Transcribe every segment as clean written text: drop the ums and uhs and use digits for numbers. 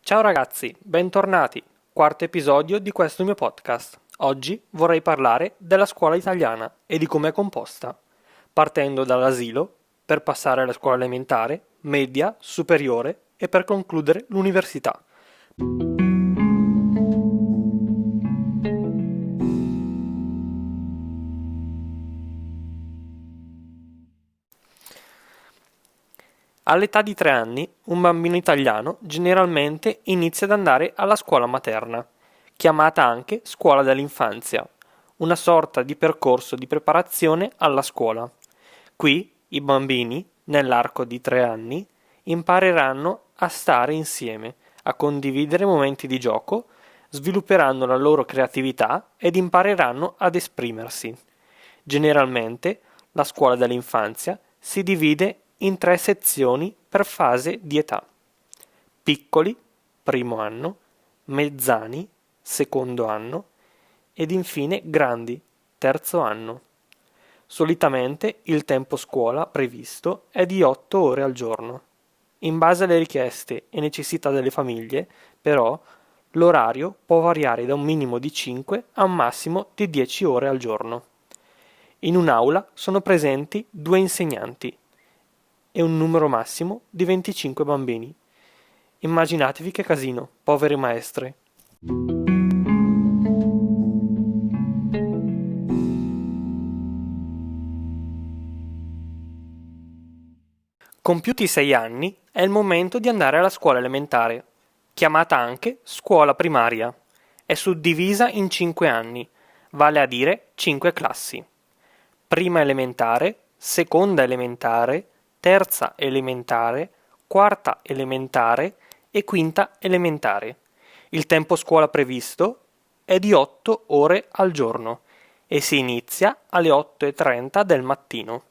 Ciao ragazzi, bentornati, quarto episodio di questo mio podcast. Oggi vorrei parlare della scuola italiana e di come è composta, partendo dall'asilo per passare alla scuola elementare, media, superiore e per concludere l'università. All'età di 3 anni, un bambino italiano generalmente inizia ad andare alla scuola materna, chiamata anche scuola dell'infanzia, una sorta di percorso di preparazione alla scuola. Qui i bambini, nell'arco di 3 anni, impareranno a stare insieme, a condividere momenti di gioco, svilupperanno la loro creatività ed impareranno ad esprimersi. Generalmente la scuola dell'infanzia si divide in 3 sezioni per fase di età: piccoli, primo anno, mezzani, secondo anno ed infine grandi, terzo anno. Solitamente il tempo scuola previsto è di 8 ore al giorno. In base alle richieste e necessità delle famiglie, però, l'orario può variare da un minimo di 5 a un massimo di 10 ore al giorno. In un'aula sono presenti 2 insegnanti e un numero massimo di 25 bambini. Immaginatevi che casino, povere maestre. Compiuti i 6 anni è il momento di andare alla scuola elementare, chiamata anche scuola primaria. È suddivisa in 5 anni, vale a dire 5 classi. Prima elementare, seconda elementare, terza elementare, quarta elementare e quinta elementare. Il tempo scuola previsto è di 8 ore al giorno e si inizia alle 8:30 del mattino.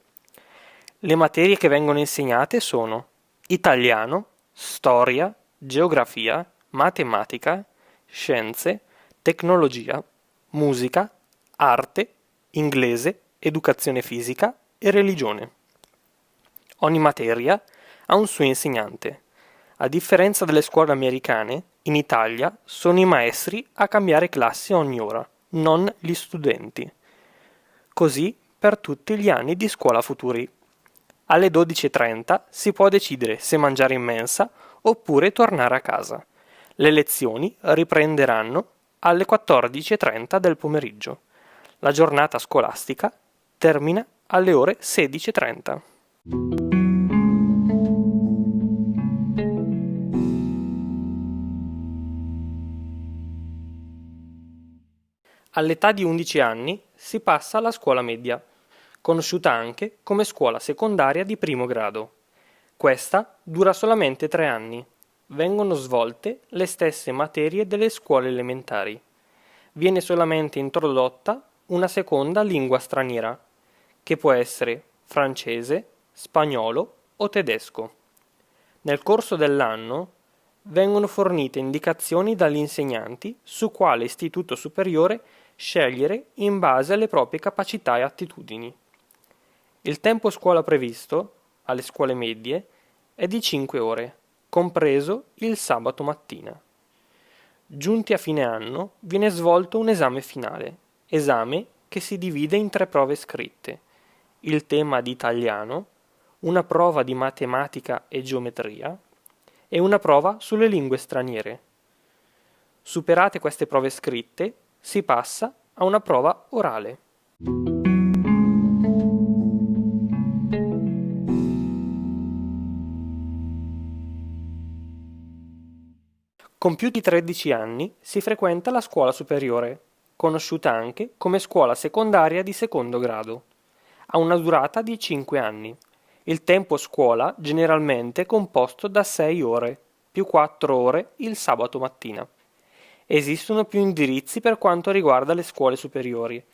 Le materie che vengono insegnate sono italiano, storia, geografia, matematica, scienze, tecnologia, musica, arte, inglese, educazione fisica e religione. Ogni materia ha un suo insegnante. A differenza delle scuole americane, in Italia sono i maestri a cambiare classe ogni ora, non gli studenti. Così per tutti gli anni di scuola futuri. Alle 12:30 si può decidere se mangiare in mensa oppure tornare a casa. Le lezioni riprenderanno alle 14:30 del pomeriggio. La giornata scolastica termina alle ore 16:30. All'età di 11 anni si passa alla scuola media, conosciuta anche come scuola secondaria di primo grado. Questa dura solamente 3 anni. Vengono svolte le stesse materie delle scuole elementari. Viene solamente introdotta una seconda lingua straniera, che può essere francese, spagnolo o tedesco. Nel corso dell'anno vengono fornite indicazioni dagli insegnanti su quale istituto superiore scegliere in base alle proprie capacità e attitudini. Il tempo scuola previsto, alle scuole medie, è di 5 ore, compreso il sabato mattina. Giunti a fine anno viene svolto un esame finale, esame che si divide in 3 prove scritte: il tema di italiano, una prova di matematica e geometria e una prova sulle lingue straniere. Superate queste prove scritte, si passa a una prova orale. Compiuti 13 anni si frequenta la scuola superiore, conosciuta anche come scuola secondaria di secondo grado. Ha una durata di 5 anni. Il tempo scuola generalmente è composto da 6 ore, più 4 ore il sabato mattina. Esistono più indirizzi per quanto riguarda le scuole superiori.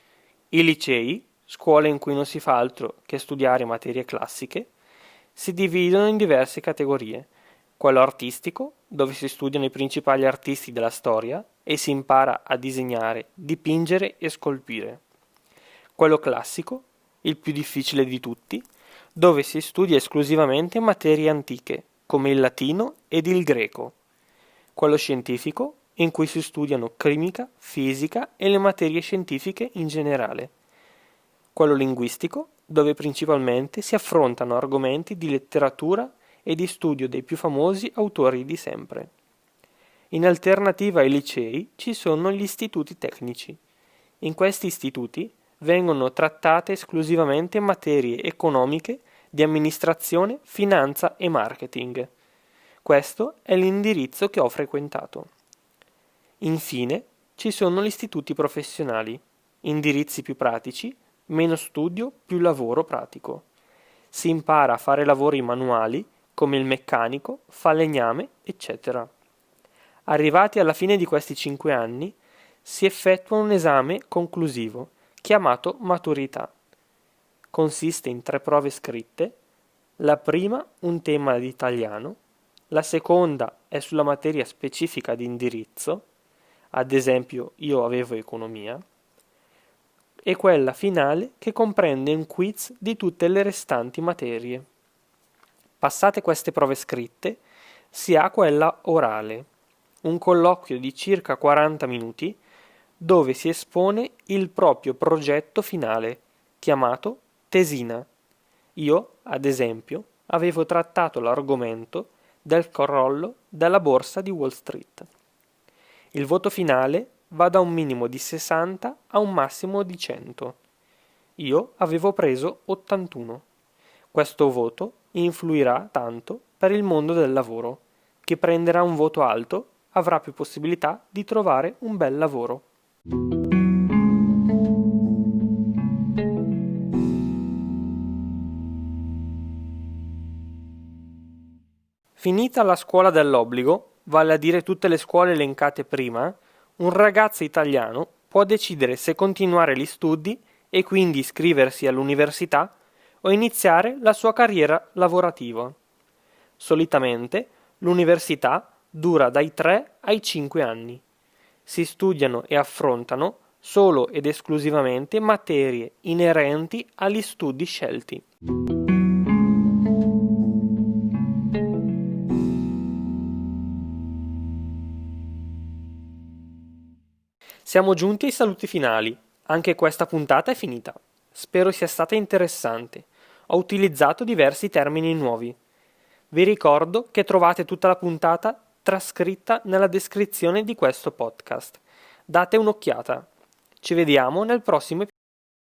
I licei, scuole in cui non si fa altro che studiare materie classiche, si dividono in diverse categorie: quello artistico, dove si studiano i principali artisti della storia e si impara a disegnare, dipingere e scolpire; quello classico, il più difficile di tutti, dove si studia esclusivamente materie antiche, come il latino ed il greco; quello scientifico, in cui si studiano chimica, fisica e le materie scientifiche in generale, quello linguistico, dove principalmente si affrontano argomenti di letteratura e di studio dei più famosi autori di sempre. In alternativa ai licei ci sono gli istituti tecnici. In questi istituti vengono trattate esclusivamente materie economiche di amministrazione, finanza e marketing. Questo è l'indirizzo che ho frequentato. Infine, ci sono gli istituti professionali, indirizzi più pratici, meno studio, più lavoro pratico. Si impara a fare lavori manuali, come il meccanico, falegname, eccetera. Arrivati alla fine di questi 5 anni, si effettua un esame conclusivo, chiamato maturità. Consiste in 3 prove scritte, la prima un tema di italiano, la seconda è sulla materia specifica di indirizzo, ad esempio io avevo economia, e quella finale che comprende un quiz di tutte le restanti materie. Passate queste prove scritte, si ha quella orale, un colloquio di circa 40 minuti dove si espone il proprio progetto finale, chiamato tesina. Io, ad esempio, avevo trattato l'argomento del crollo della borsa di Wall Street. Il voto finale va da un minimo di 60 a un massimo di 100. Io avevo preso 81. Questo voto influirà tanto per il mondo del lavoro. Chi prenderà un voto alto avrà più possibilità di trovare un bel lavoro. Finita la scuola dell'obbligo, vale a dire tutte le scuole elencate prima, un ragazzo italiano può decidere se continuare gli studi e quindi iscriversi all'università o iniziare la sua carriera lavorativa. Solitamente l'università dura dai 3 ai 5 anni. Si studiano e affrontano solo ed esclusivamente materie inerenti agli studi scelti. Siamo giunti ai saluti finali. Anche questa puntata è finita. Spero sia stata interessante. Ho utilizzato diversi termini nuovi. Vi ricordo che trovate tutta la puntata trascritta nella descrizione di questo podcast. Date un'occhiata. Ci vediamo nel prossimo episodio.